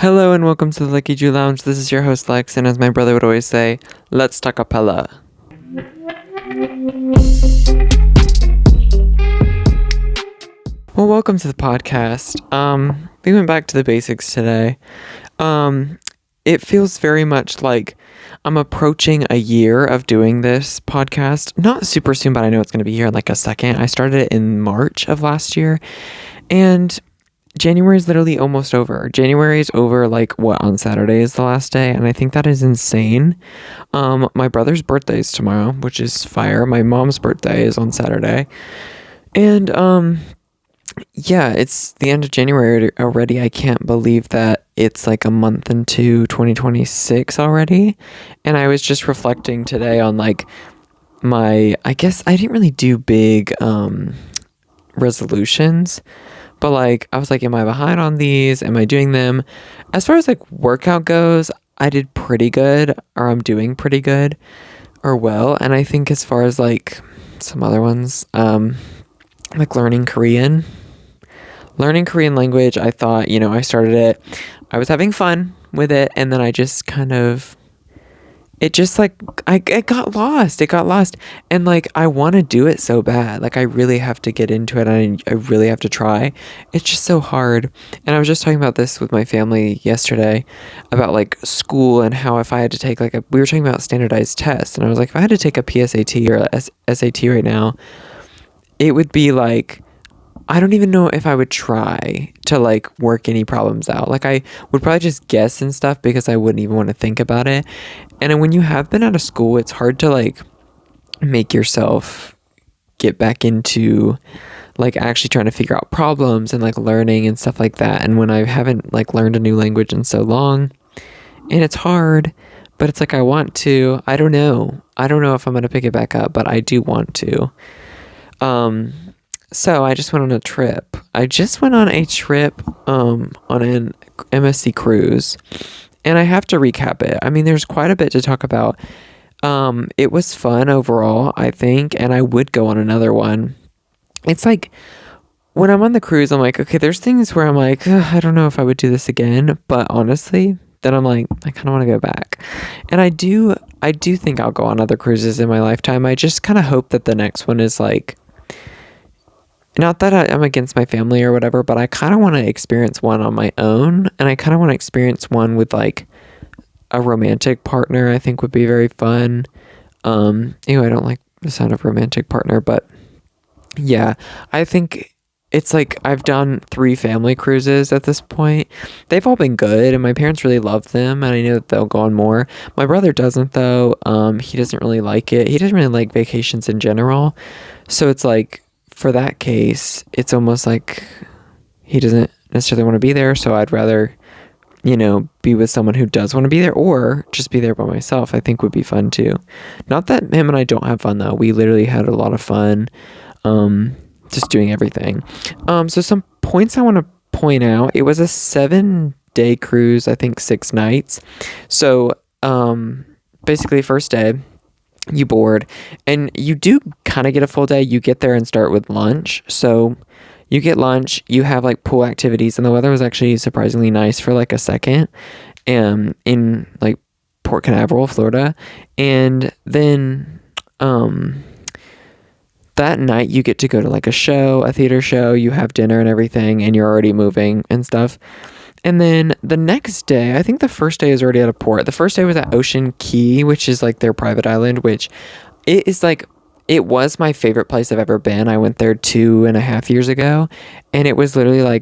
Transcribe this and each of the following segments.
Hello and welcome to the Leckiju Lounge. This is your host Lex, and as my brother would always say, let's talk capella. Well, welcome to the podcast. We went back to the basics today. It feels very much like I'm approaching a year of doing this podcast. Not super soon, but I know it's going to be here in like a second. I started it in March of last year, and January is literally almost over. January is over on Saturday is the last day, and I think that is insane. My brother's birthday is tomorrow, which is fire. My mom's birthday is on Saturday. And yeah, it's the end of January already. I can't believe that it's like a month into 2026 already. And I was just reflecting today on I guess I didn't really do big resolutions. But I was like, am I behind on these? Am I doing them? As far as workout goes, I did pretty good, or I'm doing pretty good or well. And I think as far as some other ones, learning Korean language, I thought, I started it, I was having fun with it. And then I just it got lost. And I want to do it so bad. I really have to get into it, and I really have to try. It's just so hard. And I was just talking about this with my family yesterday about school, and how if I had to take we were talking about standardized tests, and I was like, if I had to take a PSAT or a SAT right now, it would be I don't even know if I would try to work any problems out. I would probably just guess and stuff because I wouldn't even want to think about it. And when you have been out of school, it's hard to make yourself get back into actually trying to figure out problems and learning and stuff like that. And when I haven't learned a new language in so long, and it's hard, but it's I want to. I don't know if I'm going to pick it back up, but I do want to. So I just went on a trip. on an MSC cruise, and I have to recap it. I mean, there's quite a bit to talk about. It was fun overall, I think, and I would go on another one. It's when I'm on the cruise, I'm okay, there's things where I'm I don't know if I would do this again, but honestly, then I'm I kind of want to go back. And I do think I'll go on other cruises in my lifetime. I just kind of hope that the next one is not that I'm against my family or whatever, but I kind of want to experience one on my own, and I kind of want to experience one with a romantic partner. I think would be very fun. I don't like the sound of romantic partner, but yeah, I think it's I've done 3 family cruises at this point. They've all been good, and my parents really love them, and I know that they'll go on more. My brother doesn't though. He doesn't really like it. He doesn't really like vacations in general. So it's for that case, it's almost he doesn't necessarily want to be there, so I'd rather, be with someone who does want to be there, or just be there by myself. I think would be fun too. Not that him and I don't have fun though. We literally had a lot of fun, just doing everything. So some points I want to point out. It was a 7-day cruise, I think 6 nights. So basically first day, you board, and you do kind of get a full day. You get there and start with lunch. So you get lunch, you have pool activities, and the weather was actually surprisingly nice for a second, in Port Canaveral, Florida. And then that night you get to go to a theater show, you have dinner and everything, and you're already moving and stuff. And then the next day, I think the first day is already at a port. The first day was at Ocean Key, which is their private island, which it is it was my favorite place I've ever been. I went there 2.5 years ago, and it was literally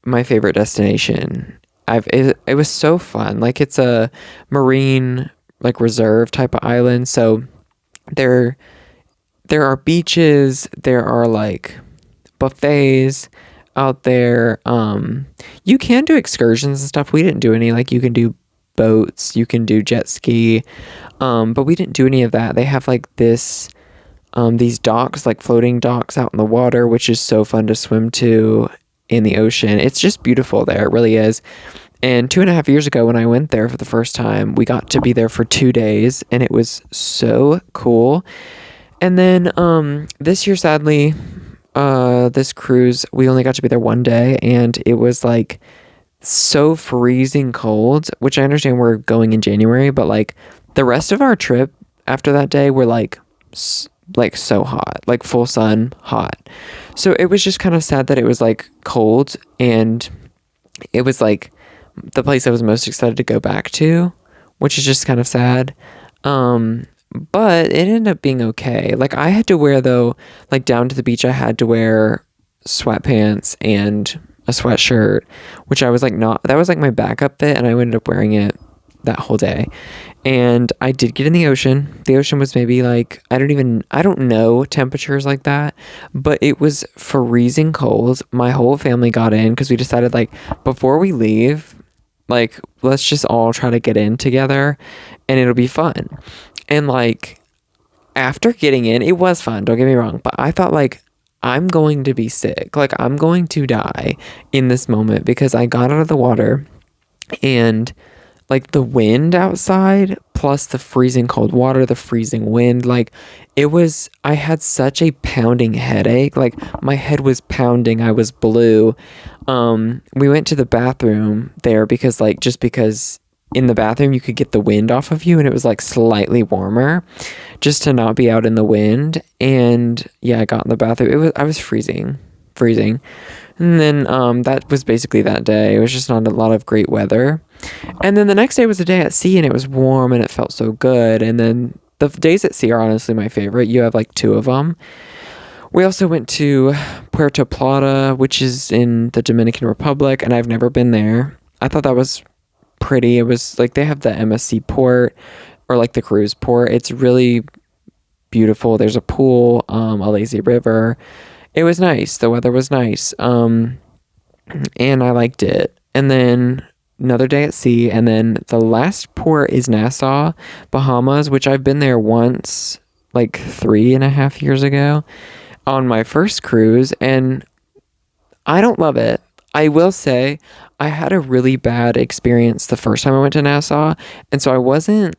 my favorite destination. It was so fun. It's a marine reserve type of island. So there are beaches, there are buffets out there. You can do excursions and stuff. We didn't do any. You can do boats, you can do jet ski, but we didn't do any of that. They have these docks, floating docks out in the water, which is so fun to swim to in the ocean. It's just beautiful there. It really is. And 2.5 years ago, when I went there for the first time, we got to be there for 2 days, and it was so cool. And then this year, sadly, this cruise, we only got to be there one day, and it was so freezing cold, which I understand we're going in January, but like the rest of our trip after that day were like like so hot, like full sun hot. So it was just kind of sad that it was like cold, and it was like the place I was most excited to go back to, which is just kind of sad. But it ended up being okay. Like I had to wear though, like down to the beach, I had to wear sweatpants and a sweatshirt, which I was like not, that was like my backup fit, and I ended up wearing it that whole day. And I did get in the ocean. The ocean was maybe like, I don't know temperatures like that, but it was freezing cold. My whole family got in because we decided like before we leave, like let's just all try to get in together and it'll be fun. And like after getting in, it was fun, don't get me wrong, but I thought like I'm going to be sick. Like I'm going to die in this moment because I got out of the water and like the wind outside plus the freezing cold water, the freezing wind, like it was, I had such a pounding headache. Like my head was pounding. I was blue. We went to the bathroom there because like, just because in the bathroom you could get the wind off of you and it was like slightly warmer just to not be out in the wind. And yeah, I got in the bathroom. I was freezing. And then that was basically that day. It was just not a lot of great weather. And then the next day was a day at sea and it was warm and it felt so good. And then the days at sea are honestly my favorite. You have like two of them. We also went to Puerto Plata, which is in the Dominican Republic, and I've never been there. I thought that was pretty. It was like they have the MSC port or like the cruise port. It's really beautiful. There's a pool, a lazy river. It was nice. The weather was nice. And I liked it. And then another day at sea. And then the last port is Nassau, Bahamas, which I've been there once, like 3.5 years ago on my first cruise. And I don't love it. I will say I had a really bad experience the first time I went to Nassau. And so I wasn't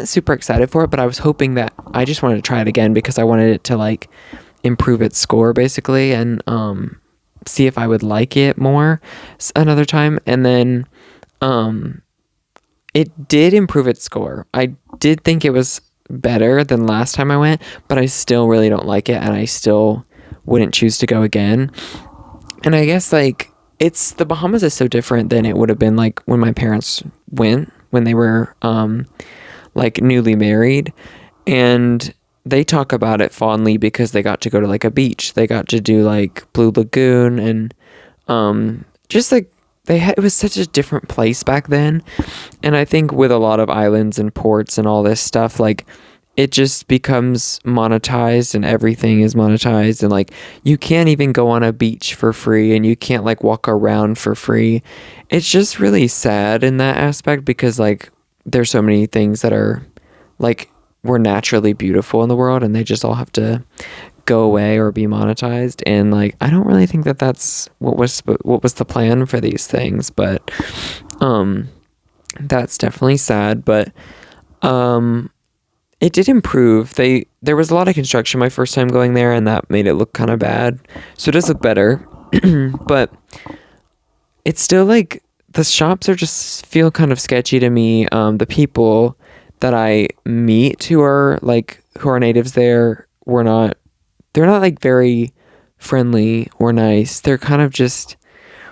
super excited for it, but I was hoping that I just wanted to try it again because I wanted it to like improve its score basically, and see if I would like it more another time. And then it did improve its score. I did think it was better than last time I went, but I still really don't like it, and I still wouldn't choose to go again. And I guess like it's, the Bahamas is so different than it would have been like when my parents went when they were like newly married, and they talk about it fondly because they got to go to like a beach. They got to do like Blue Lagoon, and just like it was such a different place back then. And I think with a lot of islands and ports and all this stuff, like it just becomes monetized and everything is monetized, and like you can't even go on a beach for free and you can't like walk around for free. It's just really sad in that aspect because like there's so many things that are like were naturally beautiful in the world and they just all have to go away or be monetized. And like I don't really think that that's what was the plan for these things, but that's definitely sad. But it did improve. There was a lot of construction my first time going there, and that made it look kind of bad. So it does look better. But it's still like the shops are just feel kind of sketchy to me. The people that I meet who are natives there they're not like very friendly or nice. They're kind of just,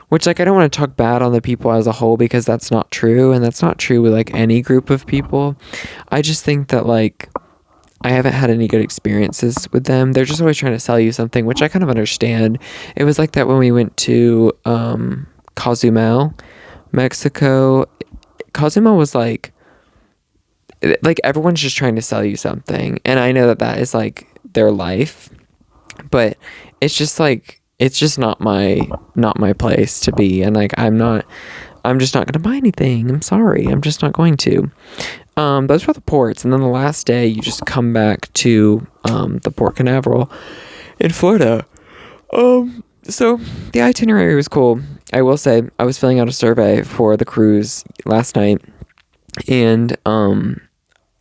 which like I don't want to talk bad on the people as a whole because that's not true, and that's not true with like any group of people. I just think that like I haven't had any good experiences with them. They're just always trying to sell you something, which I kind of understand. It was like that when we went to Cozumel, Mexico. Cozumel was like everyone's just trying to sell you something, and I know that is like their life, but it's just like it's just not my place to be. And like I'm just not gonna buy anything. I'm sorry, I'm just not going to. Those were the ports, and then the last day you just come back to the Port Canaveral in Florida. So the itinerary was cool. I will say I was filling out a survey for the cruise last night, and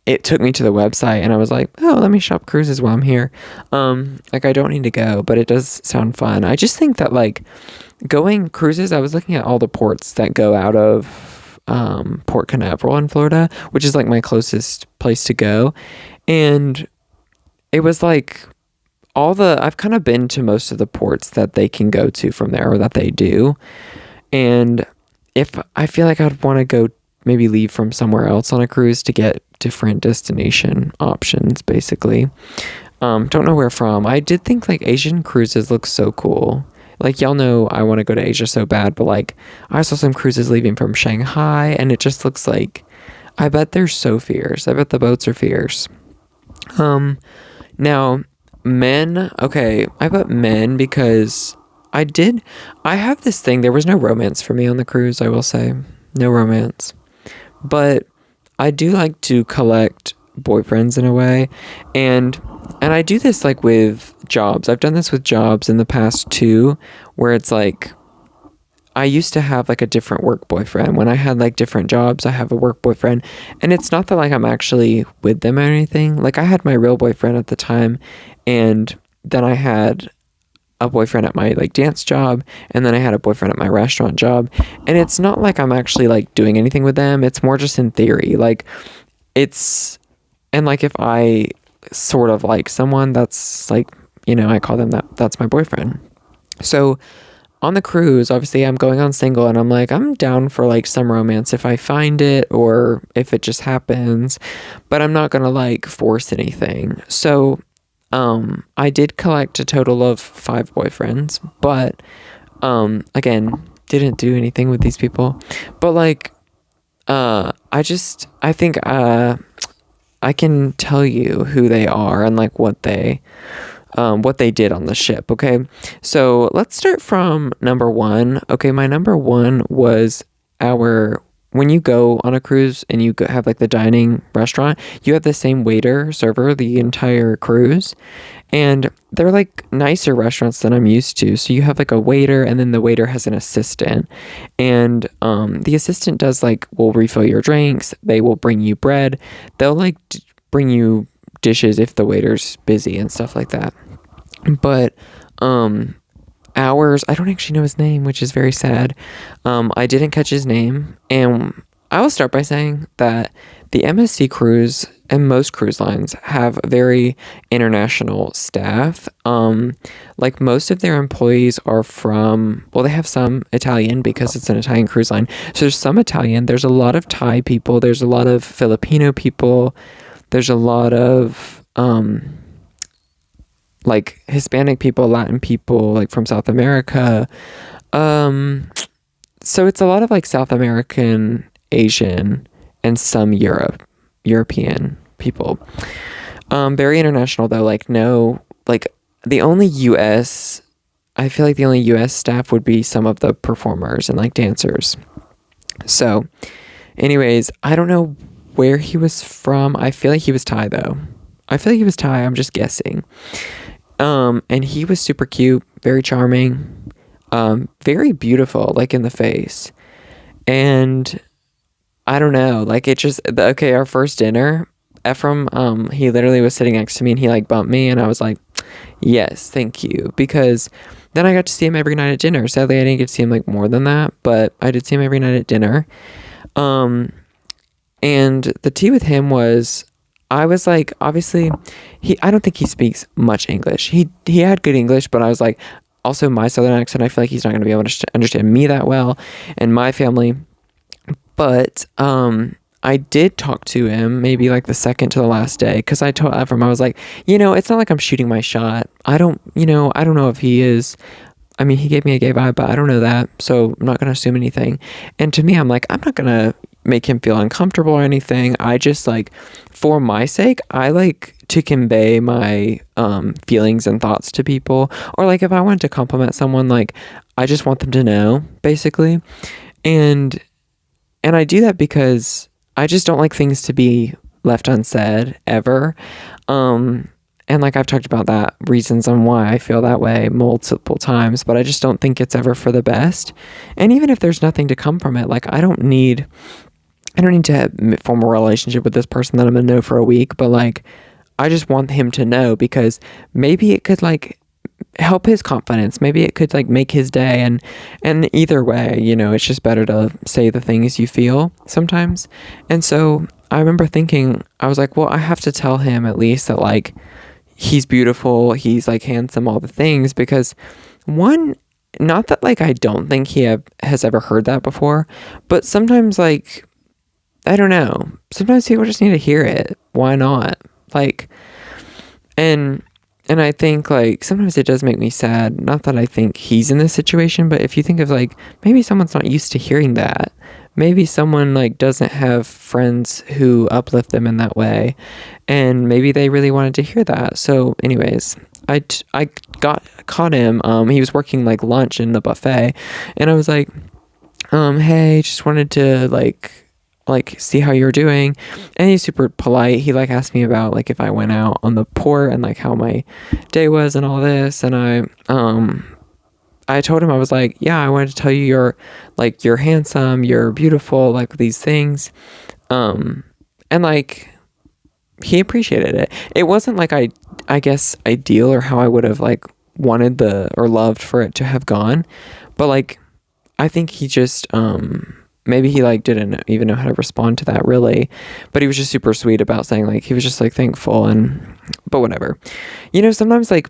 it took me to the website and I was like, oh, let me shop cruises while I'm here. Like I don't need to go, but it does sound fun. I just think that like going cruises, I was looking at all the ports that go out of Port Canaveral in Florida, which is like my closest place to go. And it was like I've kind of been to most of the ports that they can go to from there, or that they do. And if I feel like I'd want to go maybe leave from somewhere else on a cruise to get different destination options, basically. Don't know where from. I did think like Asian cruises look so cool. Like y'all know I want to go to Asia so bad, but like I saw some cruises leaving from Shanghai and it just looks like, I bet they're so fierce. I bet the boats are fierce. Now men, okay, I put men because I have this thing. There was no romance for me on the cruise, I will say. No romance. But I do like to collect boyfriends in a way. And I do this like with jobs. I've done this with jobs in the past too, where it's like I used to have like a different work boyfriend. When I had like different jobs, I have a work boyfriend. And it's not that like I'm actually with them or anything. Like I had my real boyfriend at the time, and then I had a boyfriend at my like dance job, and then I had a boyfriend at my restaurant job. And it's not like I'm actually like doing anything with them. It's more just in theory. Like and like if I sort of like someone, that's like, I call them that's my boyfriend. So on the cruise, obviously I'm going on single, and I'm like, I'm down for like some romance if I find it, or if it just happens, but I'm not gonna like force anything. So I did collect a total of 5 boyfriends, but again, didn't do anything with these people. But like I think I can tell you who they are and like what they did on the ship. Okay, so let's start from number 1. Okay, my number 1 was when you go on a cruise and you have like the dining restaurant, you have the same waiter, server the entire cruise, and they're like nicer restaurants than I'm used to. So you have like a waiter, and then the waiter has an assistant, and the assistant will refill your drinks. They will bring you bread. They'll like bring you dishes if the waiter's busy and stuff like that. But I don't actually know his name, which is very sad. I didn't catch his name, and I will start by saying that the MSC cruise and most cruise lines have very international staff. Like most of their employees are they have some Italian because it's an Italian cruise line. So there's some Italian, there's a lot of Thai people, there's a lot of Filipino people, there's a lot of like Hispanic people, Latin people, like from South America. So it's a lot of like South American, Asian, and some European people. Very international though. I feel like the only US staff would be some of the performers and like dancers. So anyways, I don't know where he was from. I feel like he was Thai though. I'm just guessing. And he was super cute, very charming, very beautiful, like in the face. And I don't know, like our first dinner, Ephraim, he literally was sitting next to me and he like bumped me, and I was like, yes, thank you. Because then I got to see him every night at dinner. Sadly, I didn't get to see him like more than that, but I did see him every night at dinner. And the tea with him was, I was like, obviously, I don't think he speaks much English. He had good English, but I was like, also my Southern accent, I feel like he's not going to be able to understand me that well and my family. But I did talk to him maybe like the second to the last day, because I told Ephraim, I was like, it's not like I'm shooting my shot. I don't know if he is. I mean, he gave me a gay vibe, but I don't know that, so I'm not going to assume anything. And to me, I'm like, I'm not going to make him feel uncomfortable or anything. I just like, for my sake, I like to convey my feelings and thoughts to people. Or like if I wanted to compliment someone, like I just want them to know, basically. And I do that because I just don't like things to be left unsaid ever. And like I've talked about that, reasons on why I feel that way multiple times, but I just don't think it's ever for the best. And even if there's nothing to come from it, like I don't need I don't need to form a relationship with this person that I'm gonna know for a week, but like I just want him to know, because maybe it could like help his confidence. Maybe it could like make his day, and either way, you know, it's just better to say the things you feel sometimes. And so I remember thinking, I was like, well, I have to tell him at least that like he's beautiful, he's like handsome, all the things, because one, not that like I don't think has ever heard that before, but sometimes like I don't know, sometimes people just need to hear it. Why not? Like, and I think like sometimes it does make me sad, not that I think he's in this situation, but if you think of like maybe someone's not used to hearing that, maybe someone like doesn't have friends who uplift them in that way, and maybe they really wanted to hear that. So anyways, I caught him, he was working like lunch in the buffet, and I was like, hey, just wanted to like see how you're doing. And he's super polite. He like asked me about like if I went out on the port and like how my day was and all this, and I told him, I was like, yeah, I wanted to tell you you're handsome, you're beautiful, like these things. And like he appreciated it. It wasn't like I guess ideal or how I would have like wanted or loved for it to have gone, but like I think he just maybe he like didn't even know how to respond to that really, but he was just super sweet about saying like he was just like thankful, but whatever. You know, sometimes like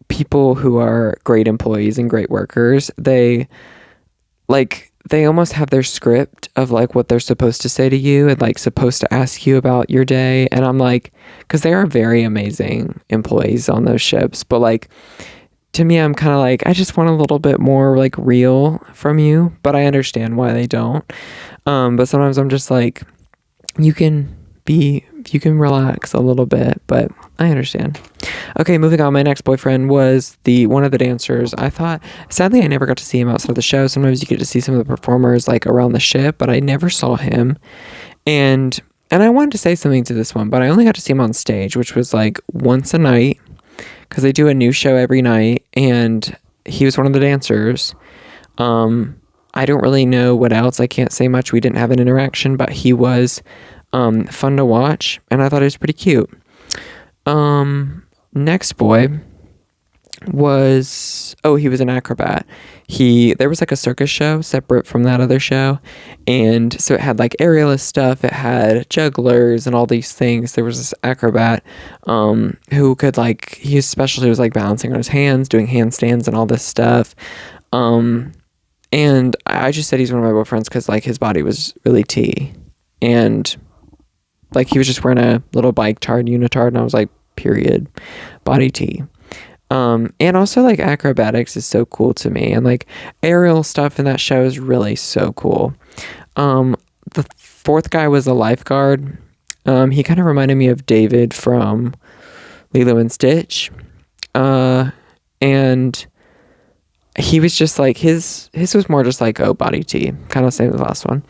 people who are great employees and great workers, they almost have their script of like what they're supposed to say to you and like supposed to ask you about your day. And I'm like, because they are very amazing employees on those ships, but like to me, I'm kind of like, I just want a little bit more like real from you, but I understand why they don't. But sometimes I'm just like, you can relax a little bit, but I understand. Okay, moving on. My next boyfriend was one of the dancers. Sadly, I never got to see him outside of the show. Sometimes you get to see some of the performers like around the ship, but I never saw him. And I wanted to say something to this one, but I only got to see him on stage, which was like once a night, because they do a new show every night, and he was one of the dancers. I don't really know what else. I can't say much. We didn't have an interaction, but he was fun to watch, and I thought he was pretty cute. Next boy he was an acrobat. There was like a circus show separate from that other show, and so it had like aerialist stuff, it had jugglers and all these things. There was this acrobat who could like, his specialty was like balancing on his hands, doing handstands and all this stuff. And I just said he's one of my boyfriends because like his body was really T, and like he was just wearing a little bike unitard, and I was like, period, body T. And also like acrobatics is so cool to me, and like aerial stuff in that show is really so cool. The fourth guy was a lifeguard. He kind of reminded me of David from Lilo and Stitch. And he was just like, his was more just like, body T, kind of same as the last one.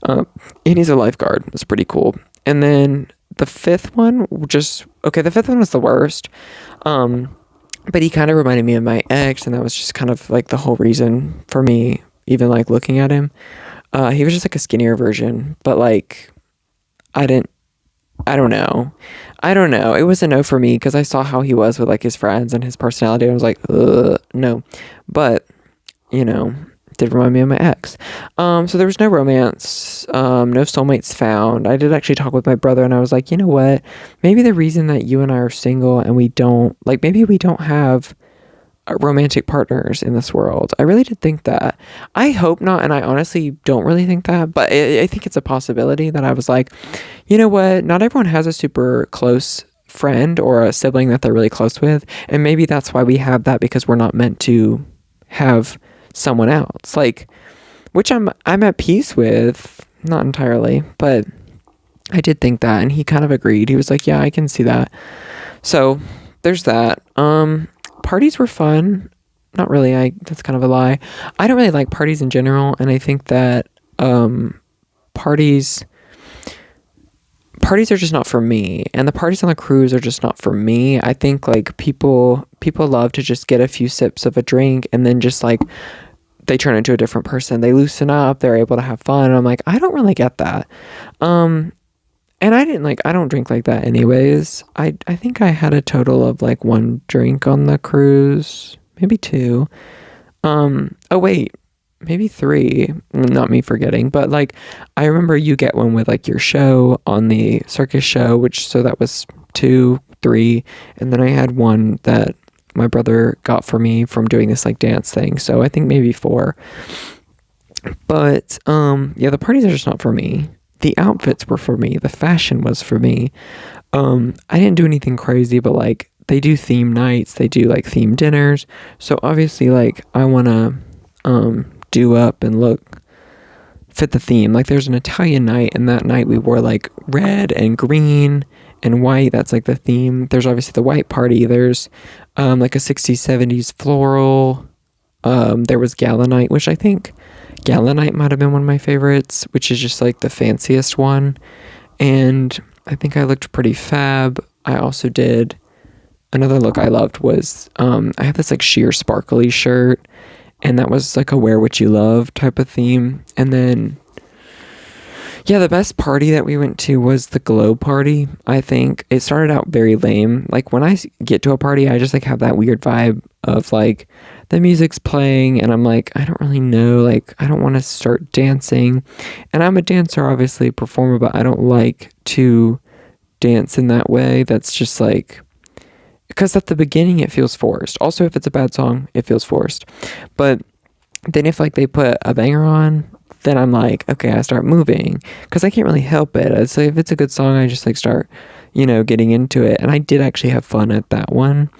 And he's a lifeguard. It's pretty cool. And then the fifth one the fifth one was the worst. But he kind of reminded me of my ex, and that was just kind of like the whole reason for me even like looking at him. He was just like a skinnier version, but like I don't know. It was a no for me because I saw how he was with like his friends and his personality. I was like, no. But, you know, did remind me of my ex. So there was no romance, no soulmates found. I did actually talk with my brother, and I was like, you know what? Maybe the reason that you and I are single and maybe we don't have romantic partners in this world. I really did think that. I hope not, and I honestly don't really think that, but I think it's a possibility that I was like, you know what? Not everyone has a super close friend or a sibling that they're really close with, and maybe that's why we have that, because we're not meant to have someone else, like, which I'm at peace with, not entirely, but I did think that, and he kind of agreed. He was like, yeah, I can see that. So there's that. Parties were fun. Not really. That's kind of a lie. I don't really like parties in general, and I think that parties are just not for me, and the parties on the cruise are just not for me. I think like people love to just get a few sips of a drink and then just like they turn into a different person. They loosen up, they're able to have fun. And I'm like, I don't really get that. And I don't drink like that anyways. I think I had a total of like 1 drink on the cruise, maybe 2. Oh wait, maybe 3. Not me forgetting, but like I remember you get one with like your show on the circus show, so that was 2, 3, and then I had one that my brother got for me from doing this like dance thing. So I think maybe 4. But yeah, the parties are just not for me. The outfits were for me. The fashion was for me. I didn't do anything crazy, but like they do theme nights, they do like theme dinners. So obviously like I want to do up and fit the theme. Like there's an Italian night, and that night we wore like red and green and white. That's like the theme. There's obviously the white party. There's like a 60s 70s floral. There was gala night, which I think gala night might have been one of my favorites, which is just like the fanciest one. And I think I looked pretty fab. I also did another look I loved was I have this like sheer sparkly shirt, and that was like a wear what you love type of theme. And then yeah, the best party that we went to was the glow party. I think it started out very lame. Like when I get to a party, I just like have that weird vibe of like the music's playing and I'm like, I don't really know, like I don't want to start dancing. And I'm a dancer, obviously a performer, but I don't like to dance in that way. That's just like, because at the beginning it feels forced. Also, if it's a bad song, it feels forced. But then if like they put a banger on, then I'm like, okay, I start moving because I can't really help it. It's like if it's a good song, I just like start, getting into it. And I did actually have fun at that one,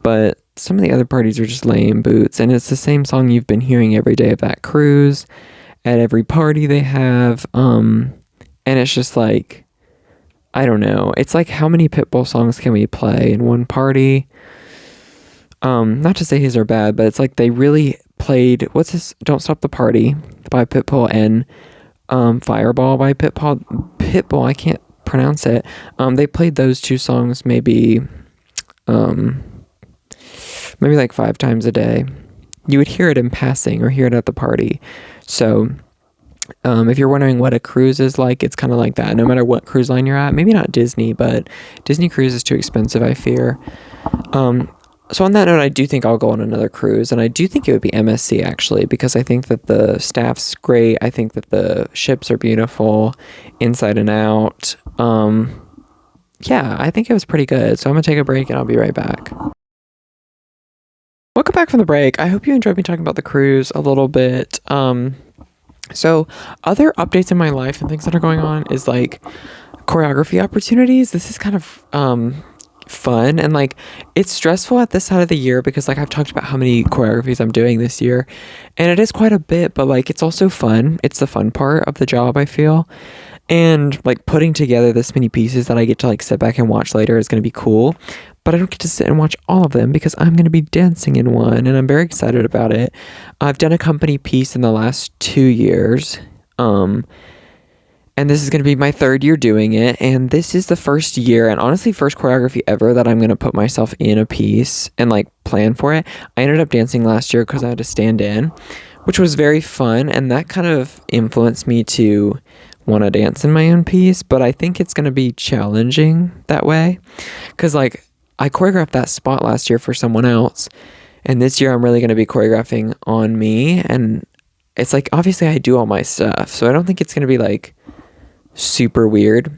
but some of the other parties are just lame boots. And it's the same song you've been hearing every day of that cruise at every party they have. And it's just like, I don't know. It's like, how many Pitbull songs can we play in one party? Not to say his are bad, but it's like they really played, what's this? Don't Stop the Party by Pitbull and Fireball by Pitbull, I can't pronounce it. They played those 2 songs maybe like 5 times a day. You would hear it in passing or hear it at the party. So if you're wondering what a cruise is like, it's kind of like that. No matter what cruise line you're at, maybe not Disney, but Disney cruise is too expensive, I fear. So on that note, I do think I'll go on another cruise, and I do think it would be MSC actually, because I think that the staff's great. I think that the ships are beautiful inside and out. Yeah, I think it was pretty good. So I'm gonna take a break and I'll be right back. Welcome back from the break. I hope you enjoyed me talking about the cruise a little bit. So other updates in my life and things that are going on is like choreography opportunities. This is kind of fun, and like it's stressful at this side of the year because like I've talked about how many choreographies I'm doing this year, and it is quite a bit, but like it's also fun. It's the fun part of the job, I feel. And like putting together this many pieces that I get to like sit back and watch later is going to be cool, but I don't get to sit and watch all of them because I'm going to be dancing in one, and I'm very excited about it. I've done a company piece in the last 2 years, and this is going to be my 3rd year doing it, and this is the first year, and honestly first choreography ever, that I'm going to put myself in a piece and like plan for it. I ended up dancing last year because I had to stand in, which was very fun, and that kind of influenced me to want to dance in my own piece. But I think it's going to be challenging that way because like I choreographed that spot last year for someone else, and this year I'm really going to be choreographing on me. And it's like, obviously I do all my stuff, so I don't think it's going to be like super weird.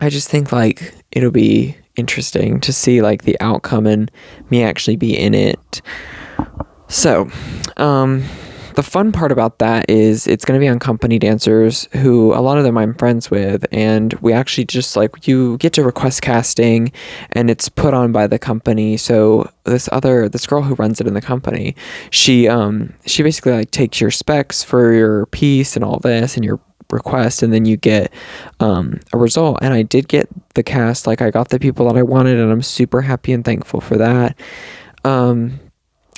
I just think like it'll be interesting to see like the outcome and me actually be in it. So the fun part about that is it's going to be on company dancers who a lot of them I'm friends with, and we actually just like, you get to request casting and it's put on by the company. So this girl who runs it in the company, she basically like takes your specs for your piece and all this and your request, and then you get a result. And I did get the cast, like I got the people that I wanted, and I'm super happy and thankful for that.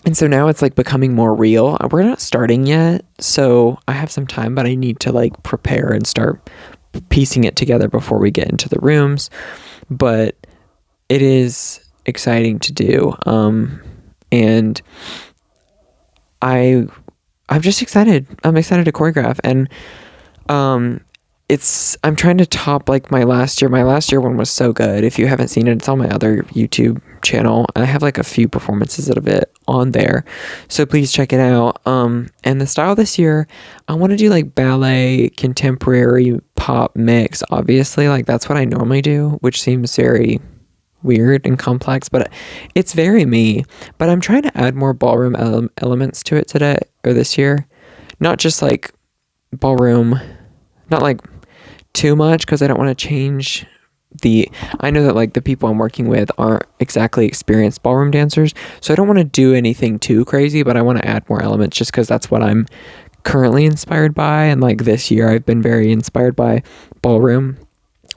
And so now it's like becoming more real. We're not starting yet, so I have some time, but I need to like prepare and start piecing it together before we get into the rooms. But it is exciting to do. And I I'm just excited. I'm excited to choreograph, and um, I'm trying to top like my last year. My last year one was so good. If you haven't seen it, it's on my other YouTube channel. I have like a few performances of it on there, so please check it out. And the style this year, I want to do like ballet, contemporary, pop mix. Obviously, like that's what I normally do, which seems very weird and complex, but it's very me. But I'm trying to add more ballroom elements to it today or this year, not just like ballroom, not like too much, because I don't want to change I know that like the people I'm working with aren't exactly experienced ballroom dancers, so I don't want to do anything too crazy, but I want to add more elements just because that's what I'm currently inspired by. And like this year I've been very inspired by ballroom,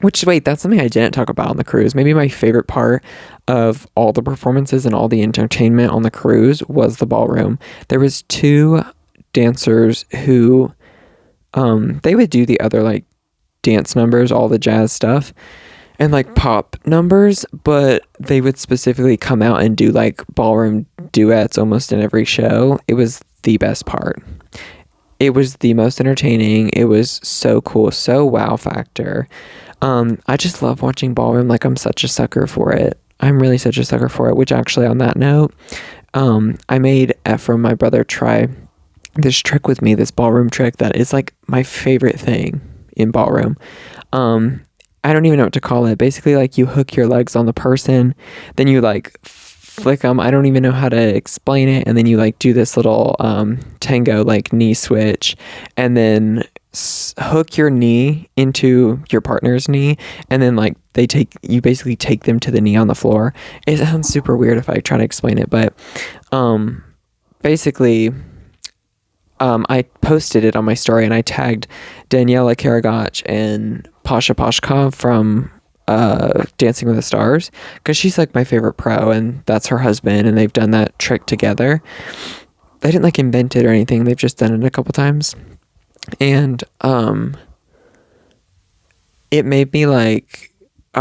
which, wait, that's something I didn't talk about on the cruise. Maybe my favorite part of all the performances and all the entertainment on the cruise was the ballroom. There was two dancers who they would do the other like dance numbers, all the jazz stuff, and like pop numbers, but they would specifically come out and do like ballroom duets almost in every show. It was the best part. It was the most entertaining. It was so cool, so wow factor. I just love watching ballroom. Like, I'm such a sucker for it. I'm really such a sucker for it, which actually, on that note, I made Ephraim, my brother, try this trick with me, this ballroom trick that is like my favorite thing in ballroom. I don't even know what to call it. Basically, like, you hook your legs on the person, then you like flick them. I don't even know how to explain it. And then you like do this little tango like knee switch, and then hook your knee into your partner's knee, and then like you basically take them to the knee on the floor. It sounds super weird if I try to explain it, but basically I posted it on my story, and I tagged Daniela Karagach and Pasha Pashkov from Dancing with the Stars, because she's like my favorite pro, and that's her husband, and they've done that trick together. They didn't like invent it or anything, they've just done it a couple times. And it made me like,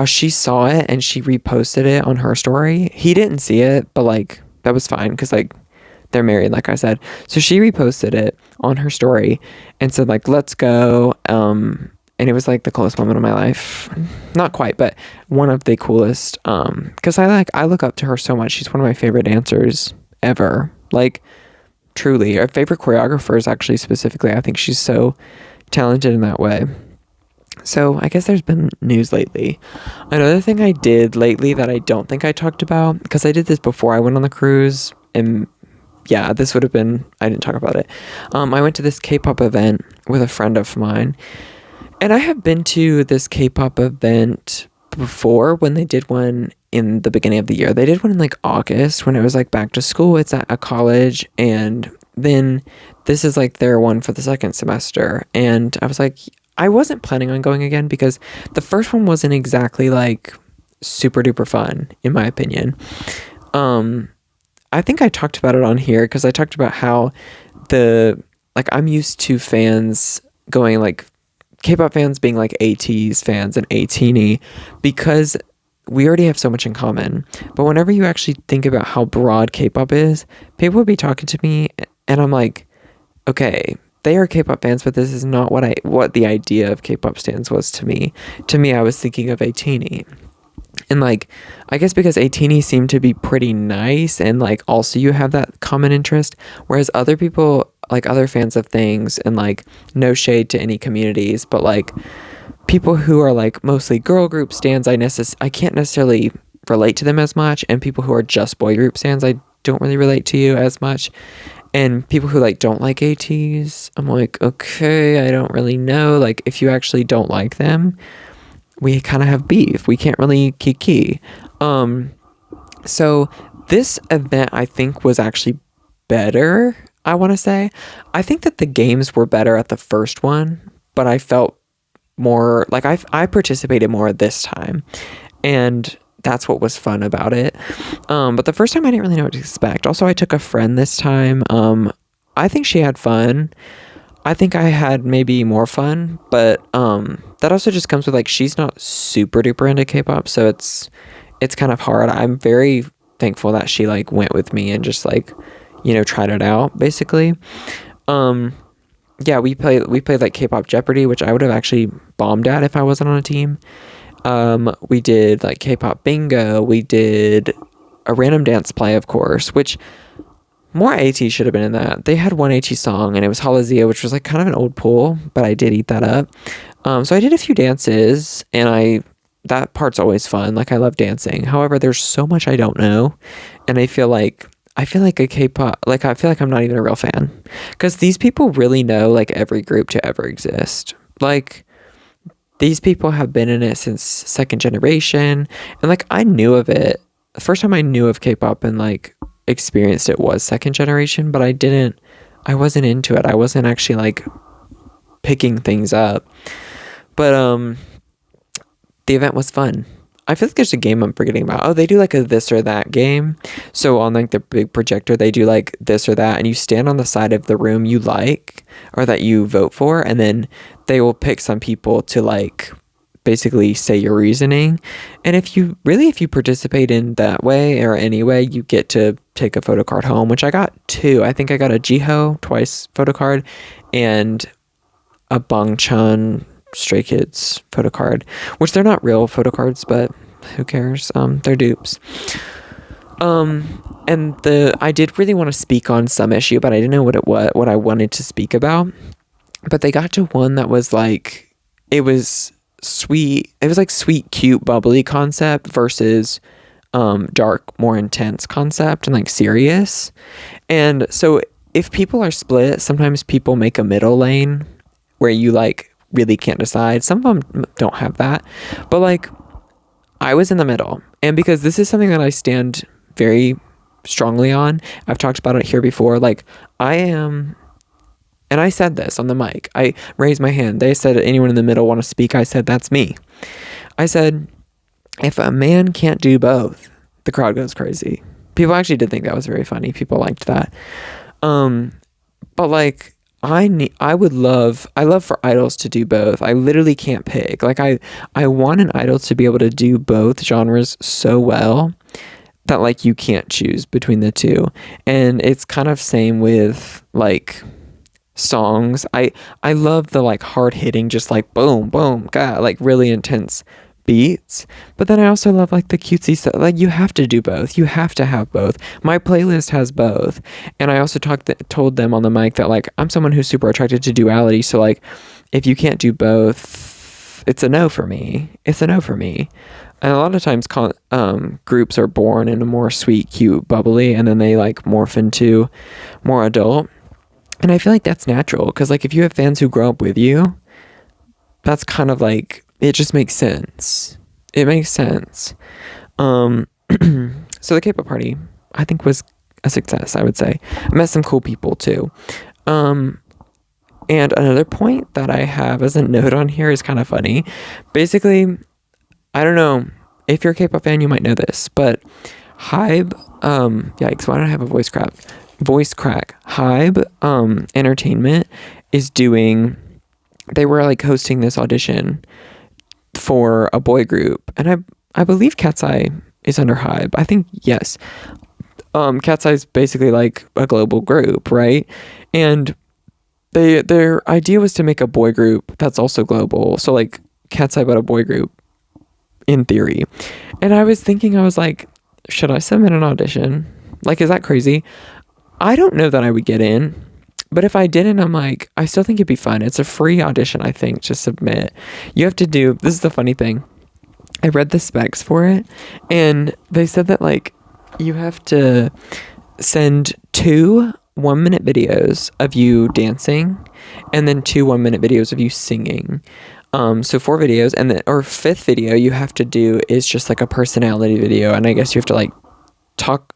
she saw it and she reposted it on her story. He didn't see it, but like that was fine, because like they're married, like I said. So she reposted it on her story and said like, let's go. And it was like the coolest moment of my life. Not quite, but one of the coolest. Because I look up to her so much. She's one of my favorite dancers ever. Like, truly. Our favorite choreographers, actually, specifically. I think she's so talented in that way. So I guess there's been news lately. Another thing I did lately that I don't think I talked about, because I did this before I went on the cruise, and yeah, this would have been, I didn't talk about it. I went to this K-pop event with a friend of mine. And I have been to this K-pop event before, when they did one in the beginning of the year. They did one in like August when it was like back to school. It's at a college, and then this is like their one for the second semester. And I was like, I wasn't planning on going again, because the first one wasn't exactly like super duper fun, in my opinion. I think I talked about it on here, because I talked about how I'm used to fans going like, K-pop fans being like ATEEZ fans and ATEEZ, because we already have so much in common. But whenever you actually think about how broad K-pop is, people would be talking to me, and I'm like, okay, they are K-pop fans, but this is not what the idea of K-pop stands was to me. To me, I was thinking of ATEEZ. And like, I guess because ATEEZ seemed to be pretty nice, and like also you have that common interest, whereas other people, like other fans of things, and like no shade to any communities, but like people who are like mostly girl group stans, I can't necessarily relate to them as much, and people who are just boy group stans, I don't really relate to you as much. And people who like don't like ATEEZ, I'm like, okay, I don't really know. Like, if you actually don't like them, we kind of have beef. We can't really kiki. So this event, I think, was actually better, I want to say. I think that the games were better at the first one, but I felt more like I participated more this time, and that's what was fun about it. But the first time I didn't really know what to expect. Also, I took a friend this time. I think she had fun. I think I had maybe more fun, but that also just comes with like, she's not super duper into K-pop, so it's kind of hard. I'm very thankful that she like went with me and just like, you know, tried it out basically. Um, yeah, we played like K-pop Jeopardy, which I would have actually bombed at if I wasn't on a team. We did like K-pop bingo. We did a random dance play, of course, which more AT should have been in that. They had one AT song, and it was Halazia, which was like kind of an old pool, but I did eat that up. So I did a few dances, and that part's always fun. Like I love dancing. However, there's so much I don't know, and I feel like a K-pop, like I feel like I'm not even a real fan, because these people really know like every group to ever exist. Like these people have been in it since second generation, and like I knew of it. The first time I knew of K-pop and like experienced it was second generation, but I wasn't into it. I wasn't actually like picking things up. But the event was fun. I feel like there's a game I'm forgetting about. Oh, they do like a this or that game. So on like the big projector, they do like this or that, and you stand on the side of the room you like or that you vote for, and then they will pick some people to like basically say your reasoning. And if you participate in that way or any way, you get to take a photo card home, which I got two. I think I got a Jiho twice photo card and a Bangchan Stray Kids photo card, which they're not real photo cards, but who cares? They're dupes. And I did really want to speak on some issue, but I didn't know what I wanted to speak about. But they got to one that was like, it was sweet. It was like sweet, cute, bubbly concept versus dark, more intense concept and like serious. And so if people are split, sometimes people make a middle lane where you like really can't decide. Some of them don't have that, but like I was in the middle, and because this is something that I stand very strongly on, I've talked about it here before. Like I am, and I said this on the mic, I raised my hand. They said, anyone in the middle want to speak? I said, that's me. I said, if a man can't do both, the crowd goes crazy. People actually did think that was very funny. People liked that. But like I love for idols to do both. I literally can't pick. Like I want an idol to be able to do both genres so well that like you can't choose between the two. And it's kind of same with like songs. I love the like hard hitting, just like boom boom, God, like really intense beats. But then I also love like the cutesy stuff. Like you have to do both. You have to have both. My playlist has both. And I also told them on the mic that like I'm someone who's super attracted to duality. So like if you can't do both, it's a no for me. It's a no for me. And a lot of times groups are born in a more sweet, cute, bubbly, and then they like morph into more adult. And I feel like that's natural, because like if you have fans who grow up with you, that's kind of like, it just makes sense. It makes sense. So the K-pop party, I think, was a success, I would say. I met some cool people too. And another point that I have as a note on here is kind of funny. Basically, I don't know if you're a K-pop fan, you might know this, but Hybe, yikes, why don't I have a voice crack? Hybe Entertainment is they were like hosting this audition for a boy group, and I believe Cat's Eye is under Hybe. I think, yes. Cat's Eye is basically like a global group, right? And their idea was to make a boy group that's also global. So like Cat's Eye, but a boy group in theory. And I was thinking, I was like, should I submit an audition? Like, is that crazy? I don't know that I would get in, but if I didn't, I'm like, I still think it'd be fun. It's a free audition, I think, to submit. You have to this is the funny thing. I read the specs for it, and they said that like you have to send 2 1-minute videos of you dancing, and then 2 1-minute videos of you singing. So 4 videos, and then, or 5th video you have to do is just like a personality video, and I guess you have to like talk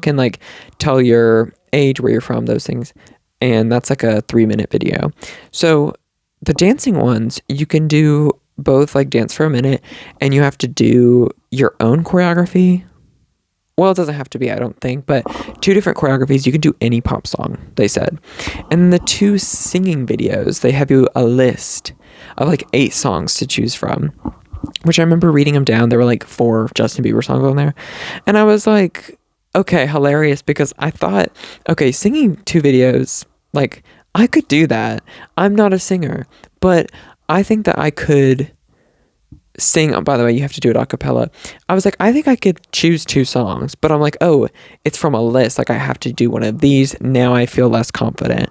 and like tell your age, where you're from, those things, and that's like a 3-minute video. So the dancing ones, you can do both, like dance for a minute, and you have to do your own choreography. Well, it doesn't have to be, I don't think, but 2 different choreographies. You can do any pop song, they said. And the 2 singing videos, they have you a list of like 8 songs to choose from, which I remember reading them down. There were like 4 Justin Bieber songs on there. And I was like, okay, hilarious, because I thought, okay, singing 2 videos, Like, I could do that. I'm not a singer, but I think that I could sing. Oh, by the way, you have to do it a cappella. I was like, I think I could choose 2 songs, but I'm like, oh, it's from a list. Like, I have to do one of these. Now I feel less confident.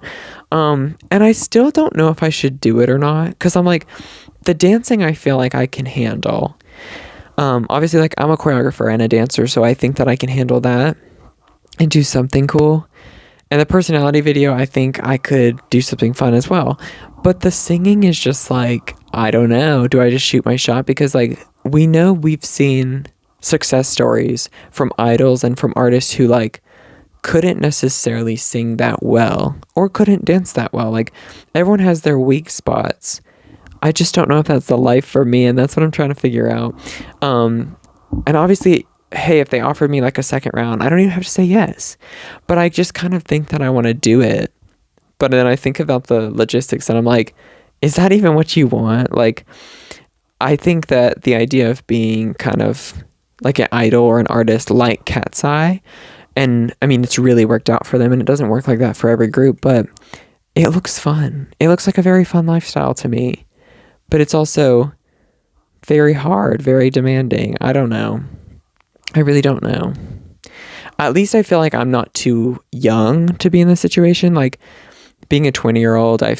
And I still don't know if I should do it or not, because I'm like, the dancing I feel like I can handle. Obviously, like, I'm a choreographer and a dancer, so I think that I can handle that and do something cool. And the personality video, I think I could do something fun as well. But the singing is just like, I don't know. Do I just shoot my shot? Because, like, we know we've seen success stories from idols and from artists who, like, couldn't necessarily sing that well or couldn't dance that well. Like, everyone has their weak spots. I just don't know if that's the life for me, and that's what I'm trying to figure out. And obviously, hey, if they offered me like a second round, I don't even have to say yes. But I just kind of think that I want to do it. But then I think about the logistics and I'm like, is that even what you want? Like, I think that the idea of being kind of like an idol or an artist like Cat's Eye, and I mean, it's really worked out for them, and it doesn't work like that for every group, but it looks fun. It looks like a very fun lifestyle to me. But it's also very hard, very demanding. I don't know. I really don't know. At least I feel like I'm not too young to be in this situation. Like, being a 20-year-old, I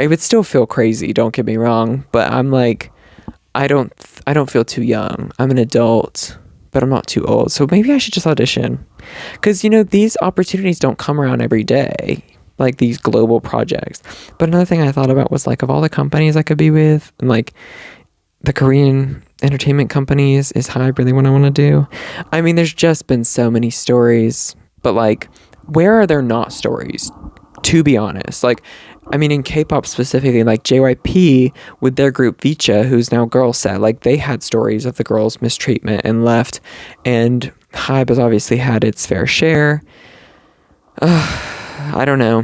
would still feel crazy, don't get me wrong, but I'm like, I don't feel too young. I'm an adult, but I'm not too old. So maybe I should just audition. Cuz these opportunities don't come around every day, like these global projects. But another thing I thought about was, like, of all the companies I could be with, and like the Korean entertainment companies is HYBE really what I want to do. I mean, there's just been so many stories, but like, where are there not stories? To be honest, like, I mean, in K-pop specifically, like JYP with their group Vicha, who's now Girl Set, like, they had stories of the girls' mistreatment and left, and HYBE has obviously had its fair share. I don't know.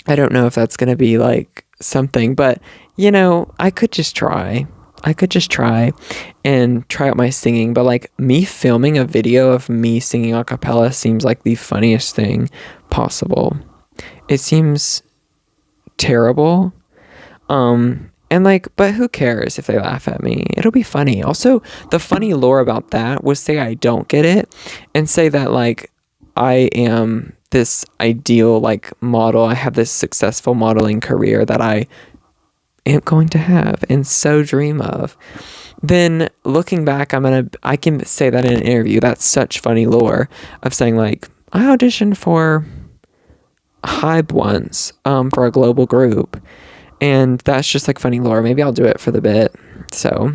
I don't know if that's gonna be like something, but I could just try. And try out my singing, but like, me filming a video of me singing a cappella seems like the funniest thing possible. It seems terrible. And like, but who cares if they laugh at me? It'll be funny. Also, the funny lore about that was, say I don't get it and say that, like, I am this ideal, like, model. I have this successful modeling career that I am going to have and so dream of. Then looking back, I can say that in an interview. That's such funny lore of saying, like, I auditioned for HYBE once, for a global group, and that's just like funny lore. Maybe I'll do it for the bit. So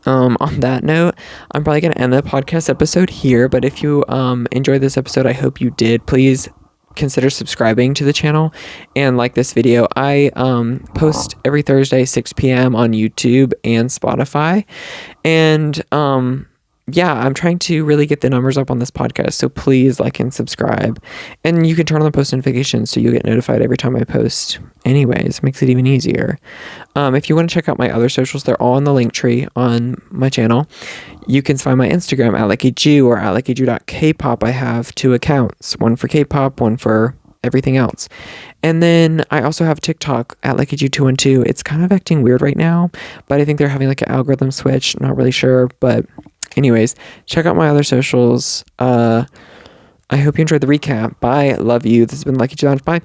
on that note, I'm probably gonna end the podcast episode here, but if you enjoyed this episode, I hope you did. Please consider subscribing to the channel and like this video. I post every Thursday 6 p.m. on YouTube and Spotify, and yeah, I'm trying to really get the numbers up on this podcast, so please like and subscribe, and you can turn on the post notifications so you'll get notified every time I post. Anyways, makes it even easier. If you want to check out my other socials, they're all in the link tree on my channel. You can find my Instagram at Leckiju or at leckiju.kpop. I have 2 accounts, one for K-pop, one for everything else. And then I also have TikTok at Leckiju212. It's kind of acting weird right now, but I think they're having like an algorithm switch. Not really sure, but anyways, check out my other socials. I hope you enjoyed the recap. Bye. Love you. This has been Leckiju. Bye.